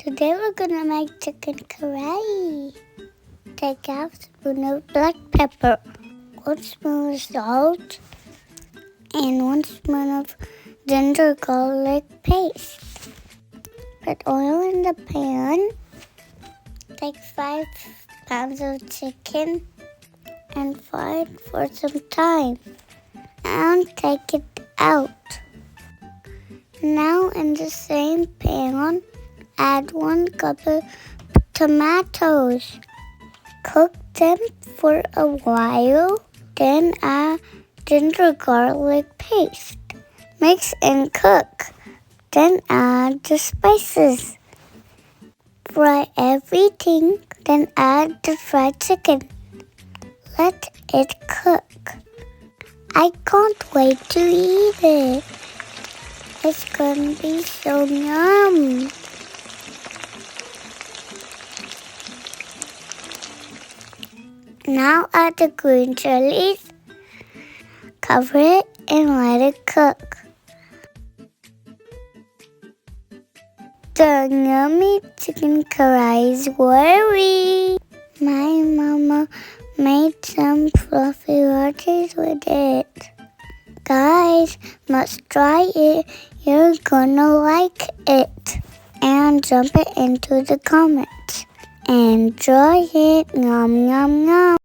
Today we're gonna make chicken karahi. Take half a spoon of black pepper, 1 spoon of salt, and 1 spoon of ginger garlic paste. Put oil in the pan. Take 5 pounds of chicken and fry it for some time. And take it out. Now in the same pan, add 1 cup of tomatoes. Cook them for a while, then add ginger garlic paste. Mix and cook, then add the spices. Fry everything, then add the fried chicken. Let it cook. I can't wait to eat it. It's gonna be so yum. Now add the green chillies, cover it and let it cook. The yummy chicken karahi is ready. My mama made some fluffy rotis with it. Guys, must try it. You're gonna like it. And jump it into the comments. Enjoy it. Yum, yum, yum.